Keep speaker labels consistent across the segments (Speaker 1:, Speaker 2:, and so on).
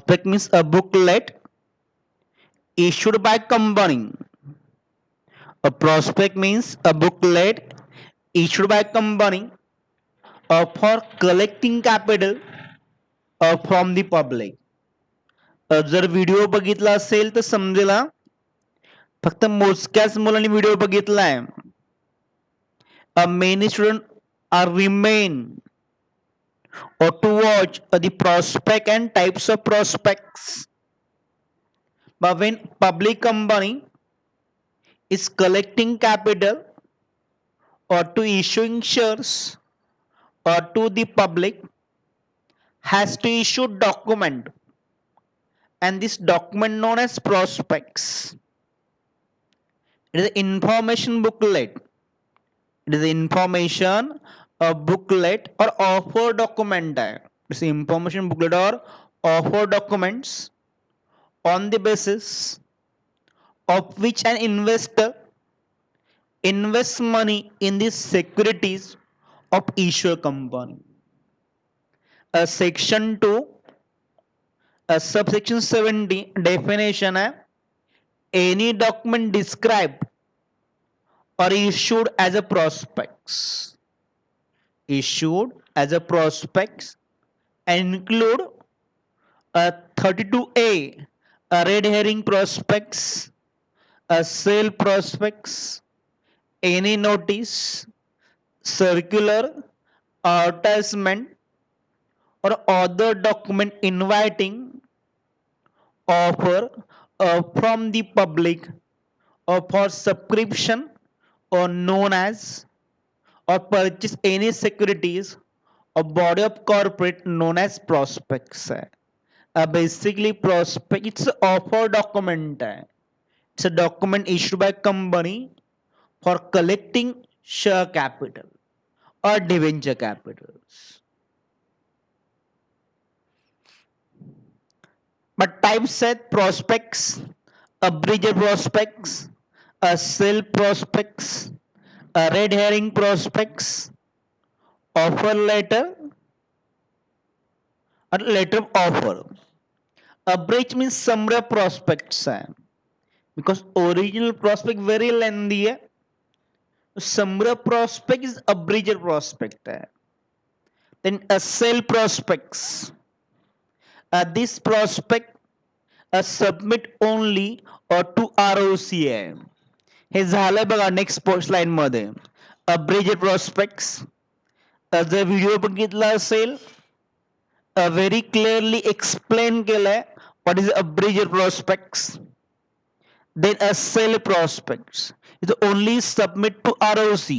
Speaker 1: Prospect means a booklet issued by company. A prospect means a booklet issued by company for collecting capital from the public. जर video बघितला असेल तर समजेल फक्त मोजक्याच मुलांनी व्हिडिओ बघितलाय. Many students are remain or to watch the prospect and types of prospects. But when public company is collecting capital or to issuing shares or to the public has to issue document, and this document known as prospects. It is an information booklet. It is information a booklet or offer document. It's information booklet or offer documents on the basis of which an investor invests money in the securities of issuer company. A section 2, a subsection 70 definition है any document described or issued as a prospectus. Issued as a prospectus and include a 32A, a red herring prospectus, a sale prospectus, any notice, circular, advertisement, or other document inviting offer from the public or for subscription or known as or purchase any securities or body of corporate known as prospects. Basically prospect it's an offer document. It's a document issued by company for collecting share capital or debenture capitals. But type said prospects, abbreviated prospects, a sale prospects, a red herring prospects, offer letter, or letter of offer. Abbreviation means summary prospects because original prospect very lengthy. Summary prospect is abbreviated prospect. Then a sale prospects. This prospect submit only to ROC आहे. हे झालं बघा next slide मध्ये अब्रिजेड prospects. जर video बघितला असेल very clearly explain केलंय what is abridged prospectus. Then a sale prospects is only submit to ROC.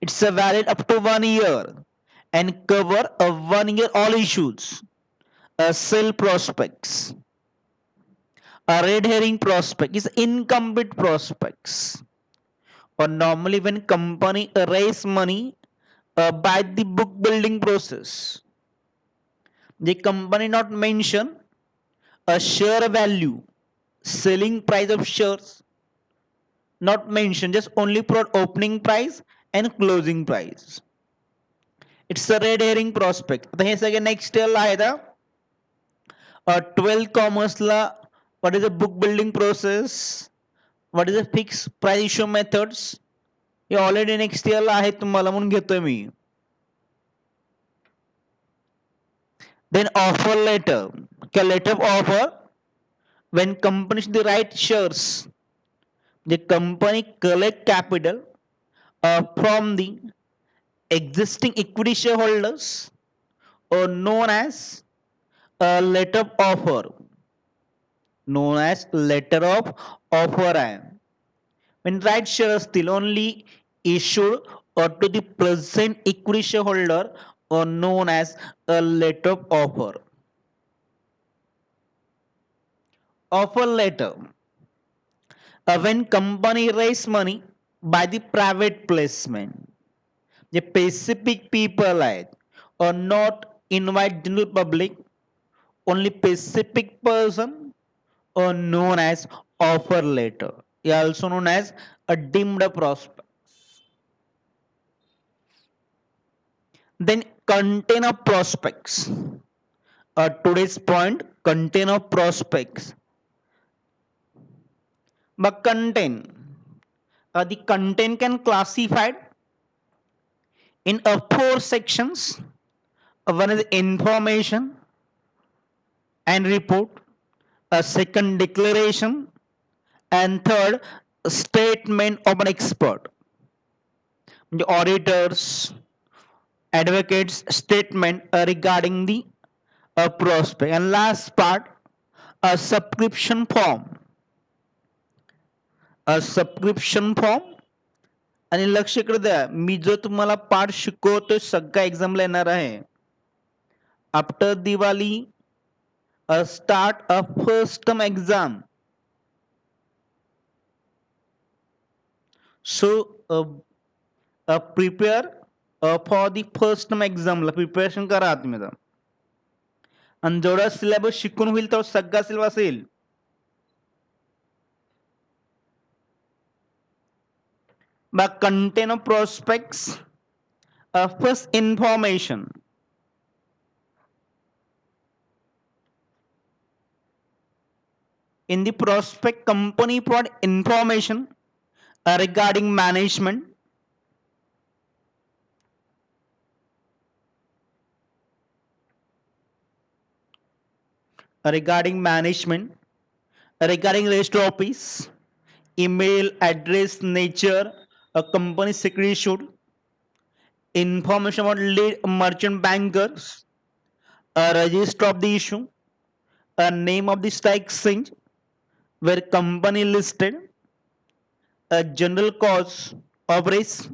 Speaker 1: It's a valid up to 1 year and cover a 1 year all issues. A sale prospects. A red herring prospect is incomplete prospects. Or normally when company raise money by the book building process, the company not mention a share value, selling price of shares, not mention, just only put opening price and closing price. It's a red herring prospect. आता हे सगळे next इयरला आहेत. 12th कॉमर्सला what is the book building process, what is the fixed price issue methods, hey already next इयरला आहे तुम्हाला म्हणून घेतोय मी. Then offer letter, letter of offer when companies the right shares, the company collect capital from the existing equity shareholders or known as a letter of offer. Known as letter of offer. When right shares still only issued or to the present equity shareholder or known as a letter of offer. Offer letter. When company raise money by the private placement, the specific people or not invite general public, only specific person or known as offer letter, also known as a deemed prospects. Then contain of prospects. Today's point, content of prospects. But content, the content can classified in four sections. One is information and report, a second declaration, and third statement of an expert. The auditors, advocates statement regarding the prospect, and last part, a subscription form. Subscription form. आणि लक्ष इकडे द्या, मी जो तुम्हाला पाठ शिकवतोय सगळ्या एक्झामला येणार आहे. After Diwali start a first term exam. So prepare for the first term एक्झामला प्रिपरेशन करा तुम्ही. आणि जेवढा सिलेबस शिकून होईल तेवढा सगळा सिलेबस येईल. But content of prospects, first information. In the prospect, company provide information regarding management, regarding register office, email address, nature, a company secretary should, information about lead merchant bankers, a register of the issue, a name of the stock exchange where company listed, a general cause of risk,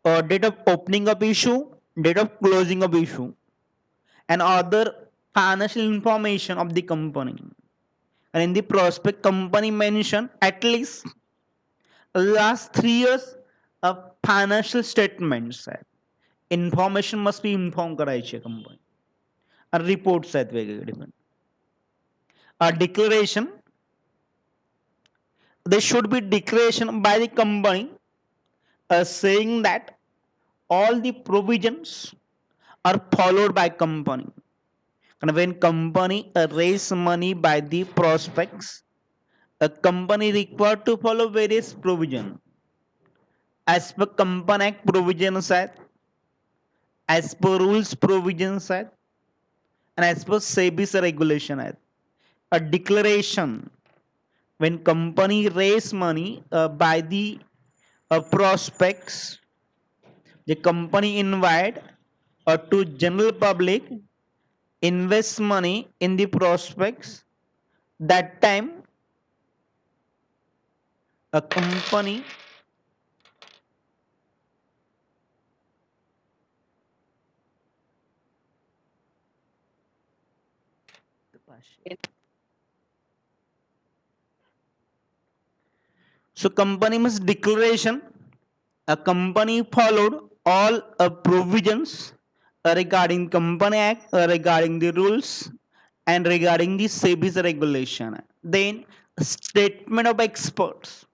Speaker 1: a date of opening of issue, date of closing of issue, and other financial information of the company. And in the prospect, company mention at least last 3 years of financial statements. Information must be informed करायची company. And reports आहेत वेगवेगळे different. A declaration, there should be declaration by the company saying that all the provisions are followed by company. And when company raise money by the prospects, a company required to follow various provision. As per Company Act provisions आहेत, as per rules provisions आहेत, and as per SEBI's regulation आहेत. A declaration, when company raise money by the prospects, the company invite to general public invest money in the prospects. That time a company so company must declaration, a company followed all provisions regarding Company Act, regarding the rules, and regarding the SEBI's regulation. Then statement of experts.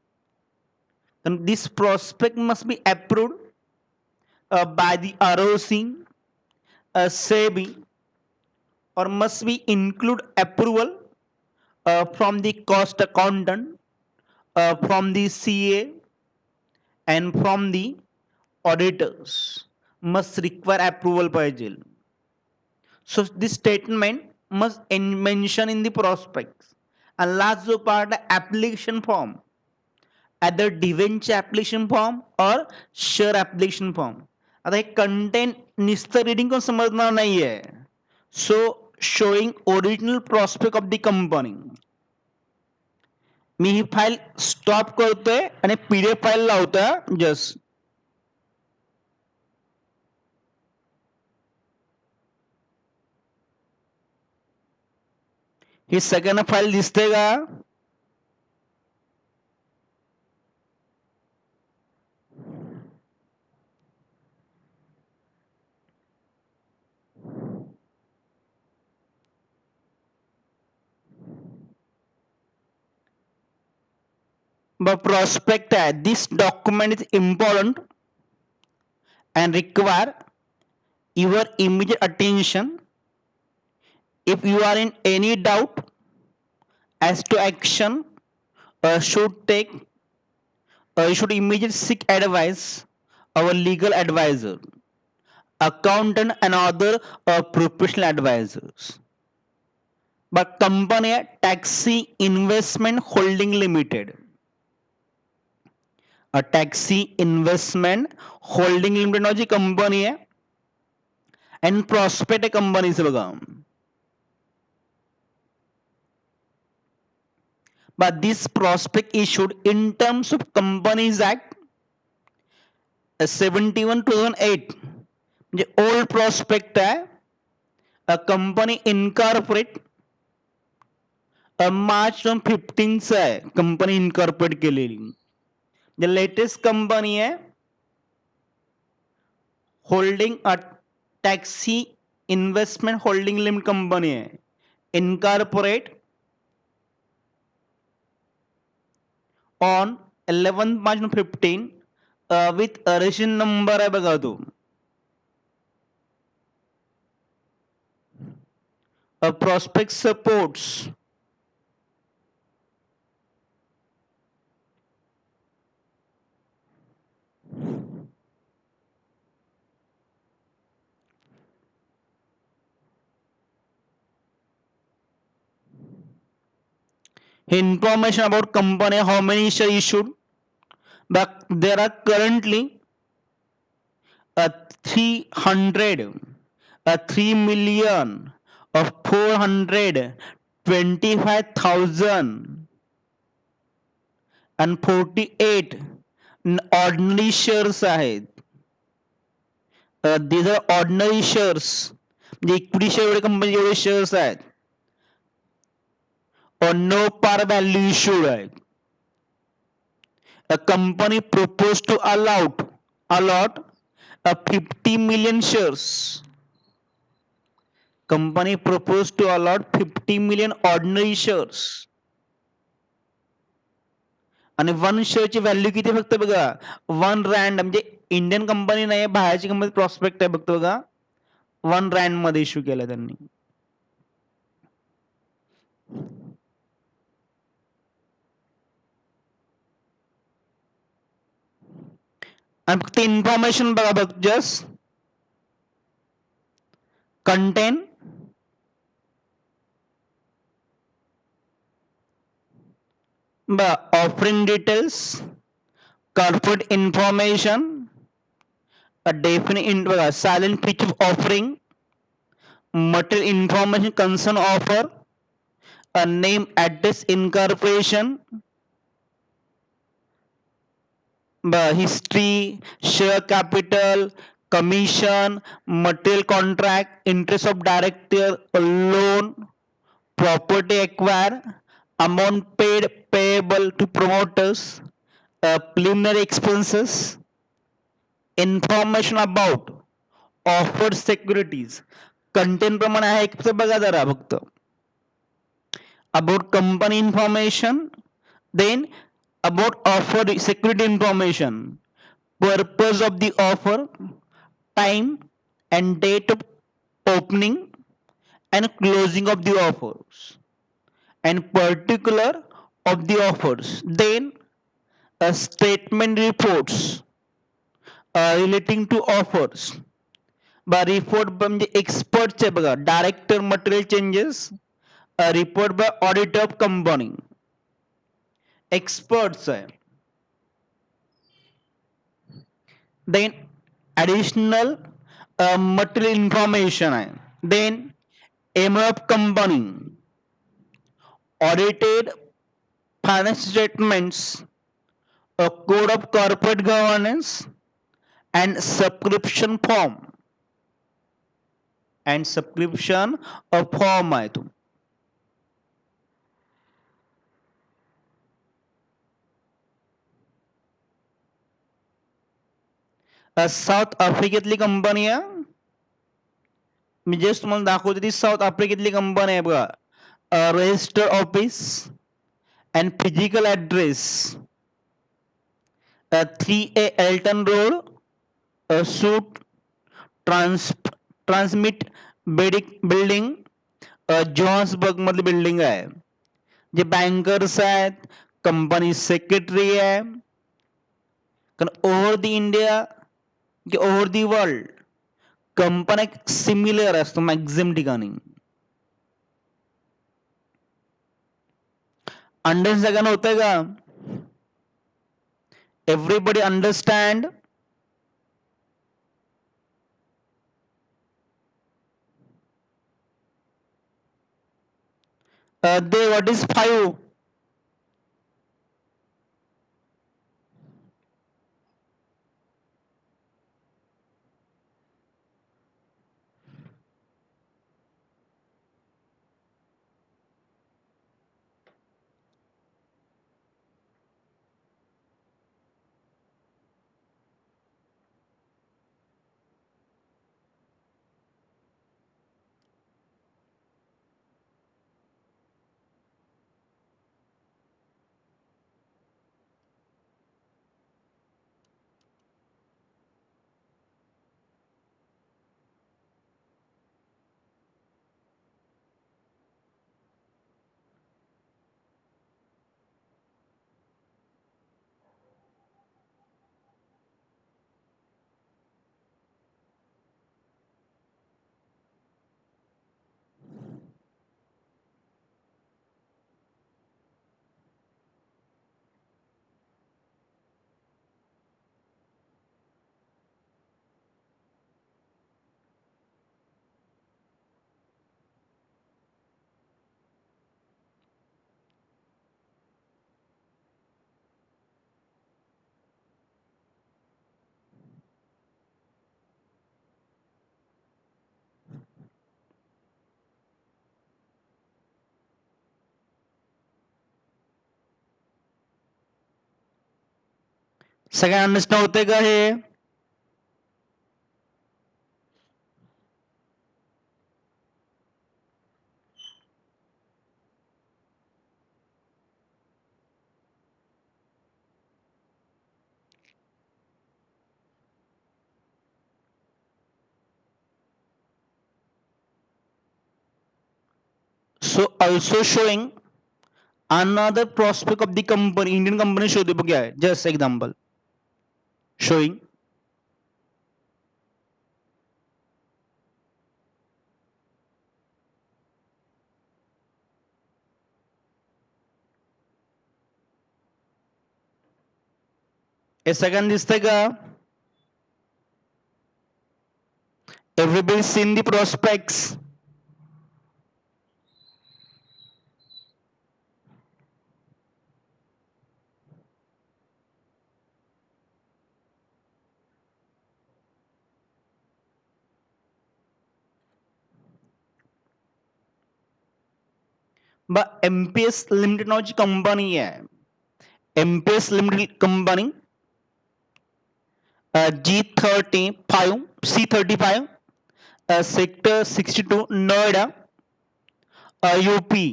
Speaker 1: And this prospect must be approved by the ROC, SEBI, or must be include approval from the cost accountant, from the CA, and from the auditors. Must require approval पाहिजे. So this statement must mention in the prospects. And last जो part application form, either डिव्हेंचर application form or share application form. आता हे content नुसतं reading करून समजणार नाहीये. So showing original prospectus of the company. मी ही file stop करतोय आणि पीडीएफ फाईल लावतोय जस्ट. ही सगळ्यांना फाईल दिसते का? But prospect this document is important and require your immediate attention If you are in any doubt as to action should take, you should immediately seek advice our legal advisor, accountant, and other professional advisors. But company आहे Taxi Investment Holding Limited. Taxi investment holding limited नावाची कंपनी आहे and prospect आहे कंपनीचं बघा. But this prospect issued in terms of Companies Act 71/2008 म्हणजे old prospect आहे. A company incorporate मार्च 2015 आहे कंपनी इनकॉर्पोरेट केलेली. The latest कंपनी आहे holding a taxi investment holding limited company आहे incorporate on 11th March 2015 with a registration number आहे बघा तो prospect supports information about company, how many shares issued, but there are currently 3 million of 425,000 and 48 ordinary shares आहेत. these are ordinary shares म्हणजे equity share एवढे company एवढे shares आहेत or no par value issued आहे. A company proposed to allot 50 million shares. Company proposed to allot 50 million ordinary shares. आणि one शेअरची value किती फक्त बघा ₹1 म्हणजे इंडियन कंपनी नाही बाहेरची कंपनी प्रॉस्पेक्ट आहे फक्त बघा ₹1 मध्ये इश्यू केला त्यांनी. आणि फक्त इन्फॉर्मेशन बघा बघ just contain offering details, corporate information, a definite silent feature of offering, material information concern offer, a name, address, incorporation, history, share capital, commission, material contract, interest of director, loan, property acquired, amount paid payable to promoters, preliminary expenses, information about offered securities. Content प्रमाणे आहे फक्त बघा जरा फक्त about company information, then about offered security information, purpose of the offer, time and date of opening and closing of the offers, and particular of the offers, then a statement reports relating to offers. Report म्हणजे एक्सपर्टचे बघा director material changes report by audit of company experts आहे. Then additional material information आहे. Then M of company, audited financial statements, code of corporate governance and subscription form and subscription form आहे तो. South आफ्रिकेतली company आहे. मी just तुम्हाला दाखवतो ती south आफ्रिकेतली company आहे बघा. Register office and physical address 3A Elton Road, suite transmit building, Johannesburg मधली building आहे. जे बँकर्स आहेत, कंपनी सेक्रेटरी आहे. कारण ओव्हर दी इंडिया की ओव्हर दी वर्ल्ड कंपन्या सिमिलर असतो मॅक्झिमम ठिकाणी. अंडरस्टँड सगळ्यांना होतंय का? Everybody understand? They what is 5? सगळ्यांना अंडरस्टँड होते का हे? So also showing another prospect of the company, Indian company शोधू बघूया. Just example. Showing हे सगळ्यांना दिसतंय का? Everybody seen the prospects. But MPS Limited नावाची कंपनी आहे. MPS Limited company G35 C35 sector 62 Noida UP.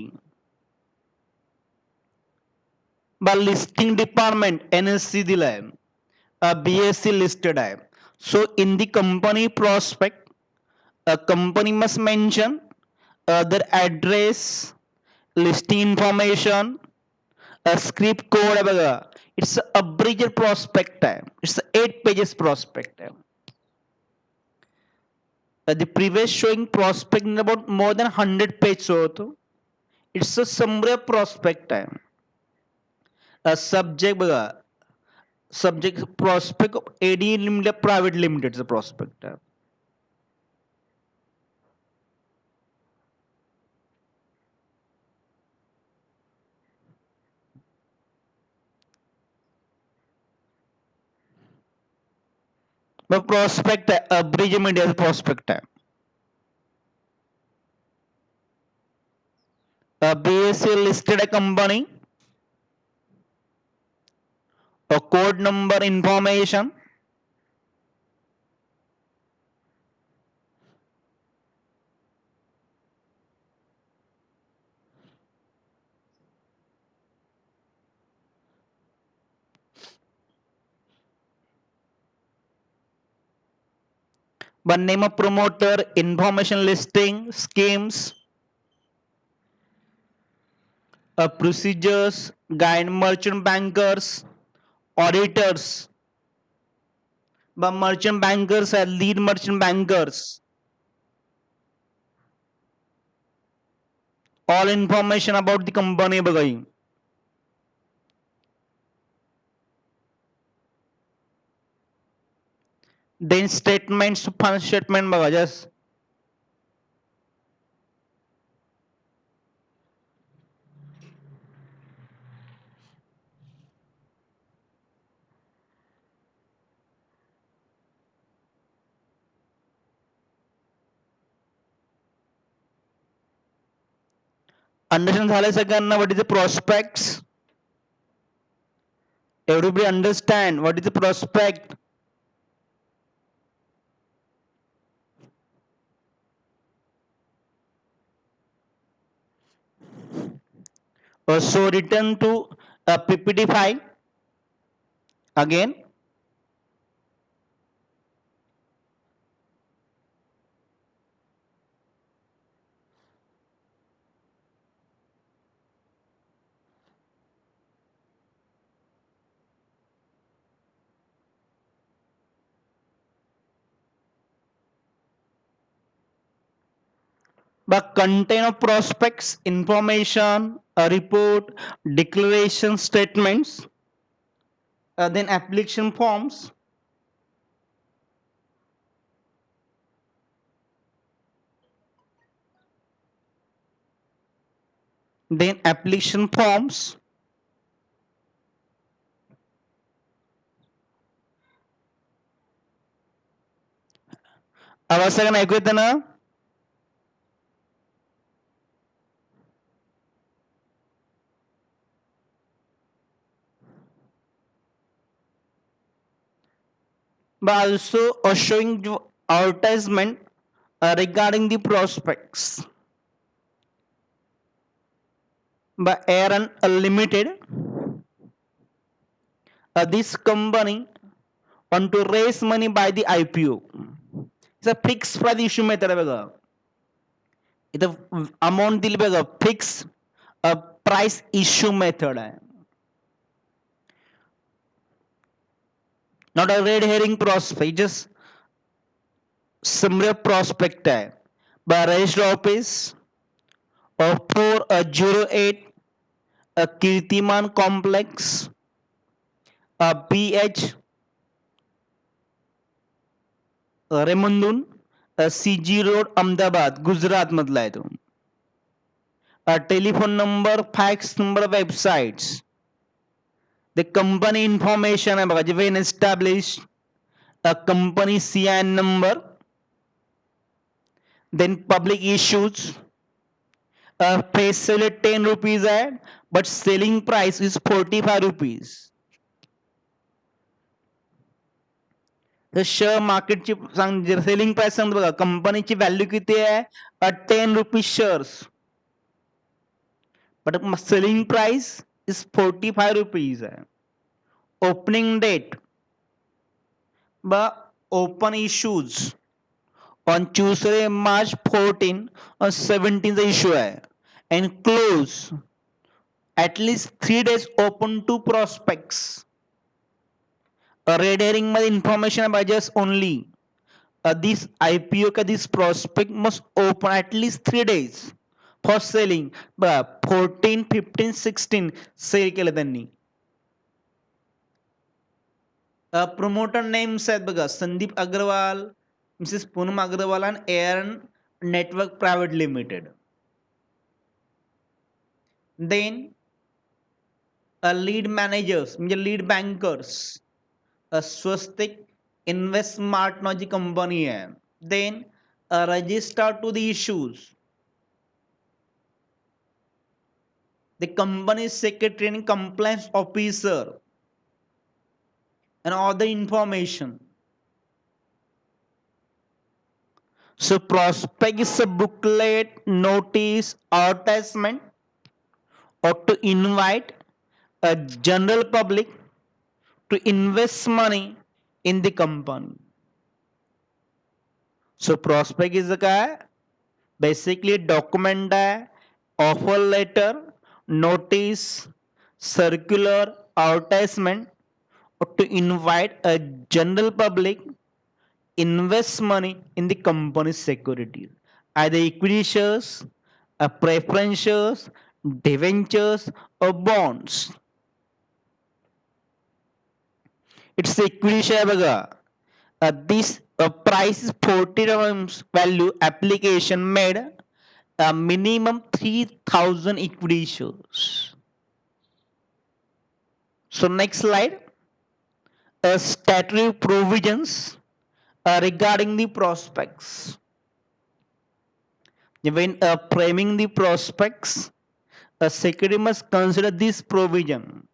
Speaker 1: बा लिस्टिंग डिपार्टमेंट NSC दिलाय. BSC listed आहे. So in the company prospect, a company must mention their address, listing information, a script code आहे बघा. It's a abridged prospect आहे. It's a 8 pages prospect आहे. The previous showing prospect in about more than 100 pages होतो. It's a summary prospect आहे. Subject बघा. Subject prospect of AD Limited Private Limited चं prospect आहे. मग prospect आहे abridged मीडियाचं prospect आहे. BSC listed आहे company. A code number information. But name of promoter, information listing, schemes. procedures, guide merchant bankers, auditors. But merchant bankers are lead merchant bankers. All information about the company बघा ही. Then statements, financial statement बघा just. Understand झालंय सगळ्यांना what is the prospects? Everybody understand what is the prospect? So return to PPT file again. But contain of prospects, information, a report, declaration statements, then application forms, then application forms, आवाज सगळ्यांना ऐकू येतं ना? But also showing advertisement regarding the prospects. But Aaron Limited, this company want to raise money by the IPO. It's a fixed price issue method बघा. इथं amount दिली बघा fix price issue method आहे. Not a red herring prospect, just summary prospect आहे. By registered office of 408 Kirtiman complex BH रेमंदून CG road Ahmedabad Gujarat मधला आहे तो. Telephone number, fax number, websites. The company information आहे बघा, when established a company CIN number, then public issues, face sale 10 rupees आहे, but selling price is 45 rupees. Share मार्केटची selling price सांगतो बघा, कंपनीची व्हॅल्यू किती आहे 10 rupees shares, but selling price is 45 rupees आहे. Opening date open issues on Tuesday March 14 और 17 चा इश्यू आहे. And close at least 3 days open to prospectus. Red herring मध्ये इन्फॉर्मेशन पाहिजे ओनली this IPO का this prospect must open at least 3 days for selling. 14, 15, 16 sale केलं त्यांनी. Promoter names आहेत बघा, संदीप अग्रवाल, मिसेस पूनम अग्रवाल आणि Airan network private limited. Then lead managers म्हणजे lead bankers, Swastik Investmart नावाची कंपनी आहे. Then register to the issues, the company secretary and compliance officer, and all the information. So prospect is a booklet, notice, advertisement, or to invite a general public to invest money in the company. So prospect is a guy, basically document है, offer letter notice, circular, advertisement, or to invite a general public invest money in the company's securities, either equity shares, preference shares, debentures, or bonds. It's equity share बघा. This price is 40 times value application made a minimum 3,000 equity shares. So next slide. Statutory provisions regarding the prospects. When framing the prospects, a secretary must consider this provision.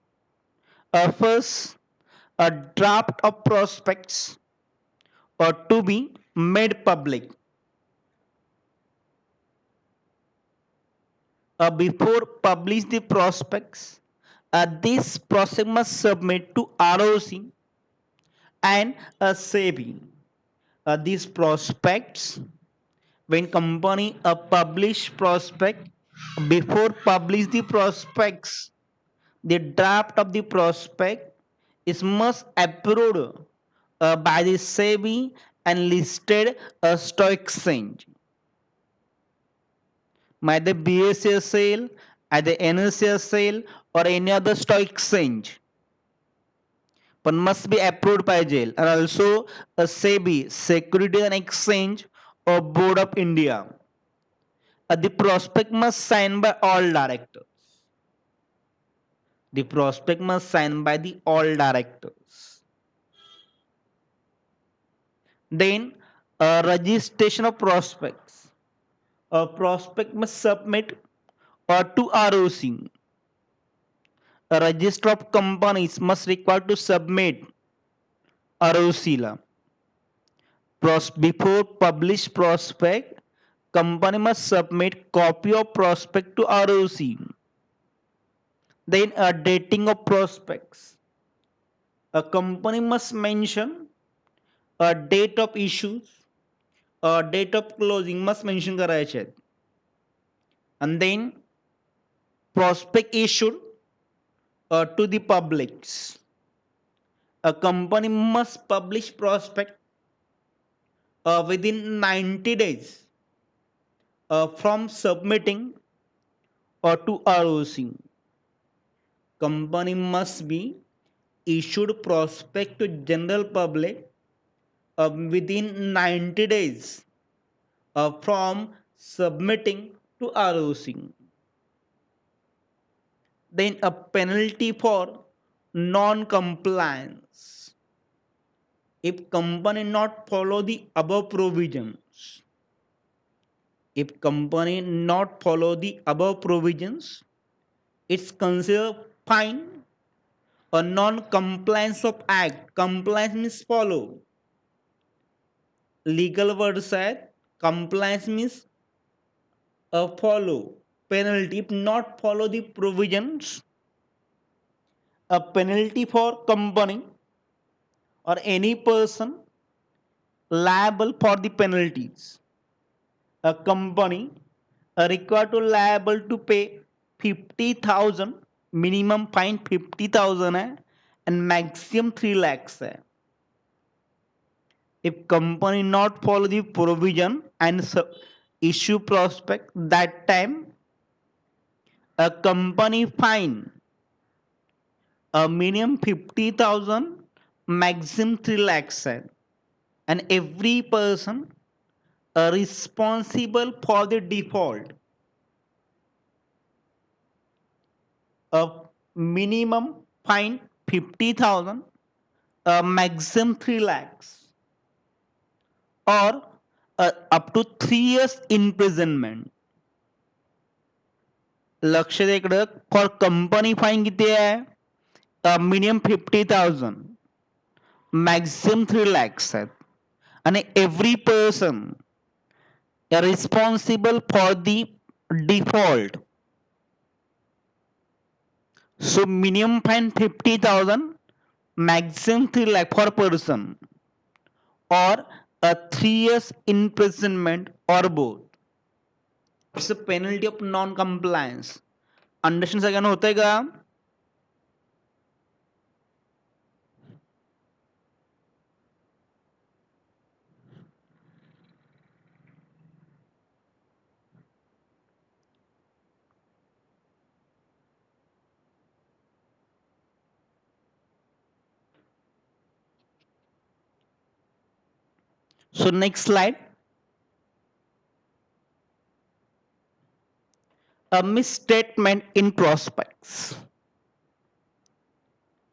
Speaker 1: First, a draft of prospects or to be made public. Before publish the prospects, this process must submit to ROC and SEBI. These prospects, when company publish prospect, before publish the prospects, the draft of the prospect is must approved by the SEBI and listed stock exchange. Either BSE sale, either NSE sale, or any other stock exchange. But must be approved by jail and also a SEBI, Securities and Exchange, or Board of India. The prospect must sign by all directors. The prospect must sign by the all directors. Then registration of prospects. A prospect must submit to ROC. A register of companies must require to submit ROC. Before published prospect, company must submit copy of prospect to ROC. Then a dating of prospects. A company must mention a date of issues, a date of closing must mention करायचे आहेत. And then prospect issued to the publics. A company must publish prospect within 90 days from submitting to ROC. Company must be issued prospect to general public within 90 days from submitting to ROC. Then a penalty for non-compliance. If company not follow the above provisions, if company not follow the above provisions, it's considered fine or non-compliance of act. Compliance means follow. Legal words are compliance means follow. Penalty if not follow the provisions, a penalty for company or any person liable for the penalties. A company are required to liable to pay 50,000 minimum fine 50,000 and maximum 3 lakhs है. If company not follow the provision and issue prospect, that time a company fine a minimum 50,000 maximum 3 lakhs है. And every person responsible for the default a minimum fine 50,000 maximum 3 lakhs or up to 3 years imprisonment. लक्ष दे इकडं for company fine किती आहे minimum 50,000 maximum 3 lakhs आहेत आणि every person responsible for the default. So minimum fine 50,000, maximum 3 lakh per person, or a 3 years imprisonment or both. It's a penalty of non-compliance. Understand सगळ्यांना होतंय का? So next slide. A misstatement in prospects.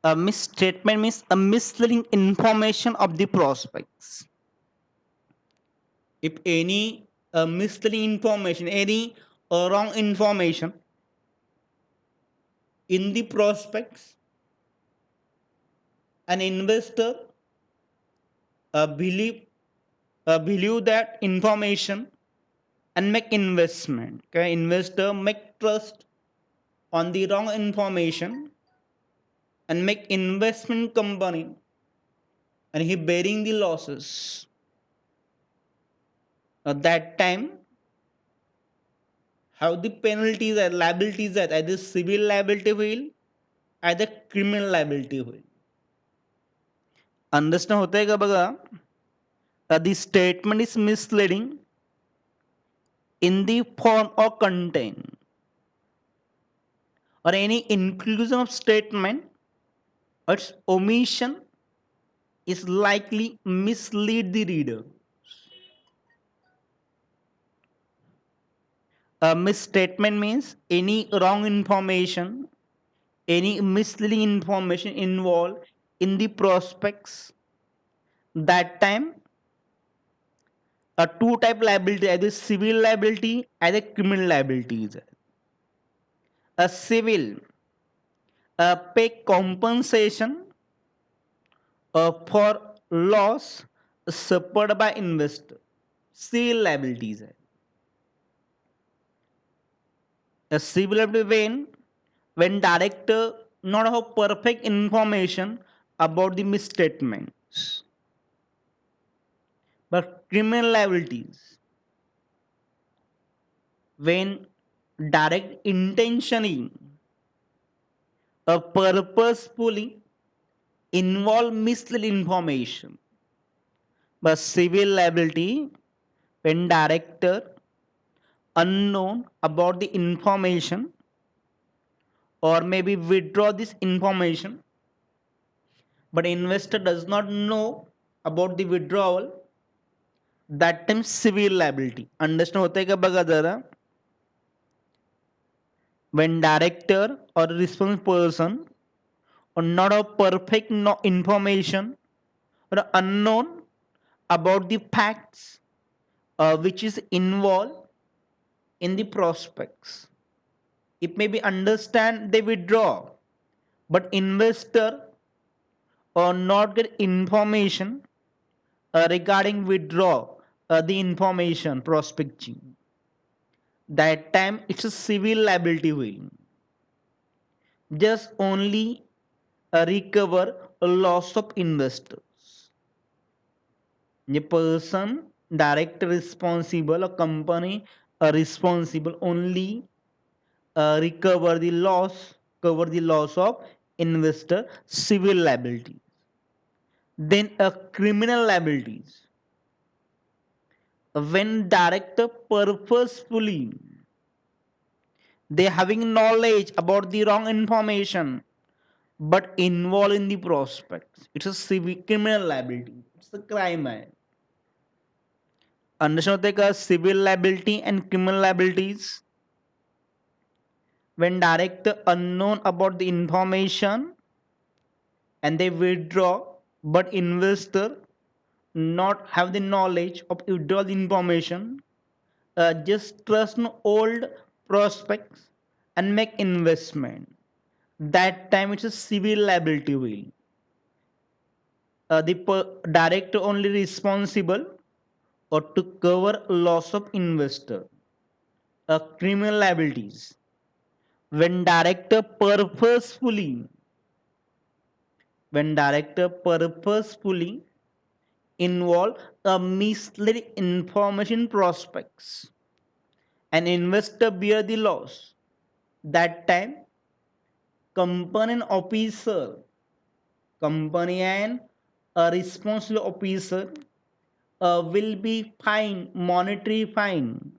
Speaker 1: A misstatement means a misleading information of the prospects. If any misleading information, any wrong information in the prospects, an investor believe believe that information and make investment. Okay, investor make trust on the wrong information and make investment company, and he bearing the losses. At that time, how the penalties and liabilities are either civil liability will, either criminal liability will. Understand होतंय का बघा? The statement is misleading in the form or content or any inclusion of statement, its omission is likely mislead the reader. A misstatement means any wrong information, any misleading information involved in the prospects. That time, a two type liability, either civil liability, either criminal liabilities. A civil pay compensation for loss suffered by investor. Civil liabilities. A civil liability when director not have perfect information about the misstatements. But criminal liabilities when direct intentionally purposefully involve misleading information. But civil liability when director unknown about the information or maybe withdraw this information, but investor does not know about the withdrawal, that time civil liability. Understand होता है क्या बघा जरा? When director or responsible person or not a perfect information or unknown about the facts which is involved in the prospects. It may be understand they withdraw, but investor or not get information regarding withdraw the information prospecting. That time it's a civil liability will. Just only recover a loss of investors. The person direct responsible or company responsible only cover the loss of investor civil liability. Then a criminal liabilities when director purposefully they having knowledge about the wrong information but involved in the prospects, it's a civil criminal liability, it's a crime. Understand होते का civil liability and criminal liabilities when director unknown about the information and they withdraw but investor not have the knowledge of withdraw the information, just trust no old prospects and make investment. That time it's a civil liability will. The director only responsible or to cover loss of investor. Criminal liabilities when director purposefully involve a misleading information prospects, an investor bear the loss. that time company and a responsible officer will be fined monetary fine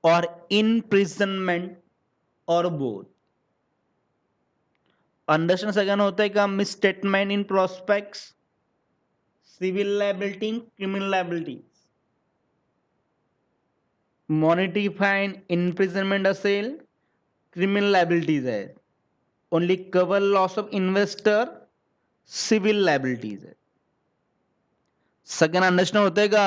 Speaker 1: or imprisonment or both. Understand second होता है का misstatement in prospectus civil liability criminal liability monetary fine imprisonment असेल criminal liabilities है only cover loss of investor civil liabilities है second understand होता है का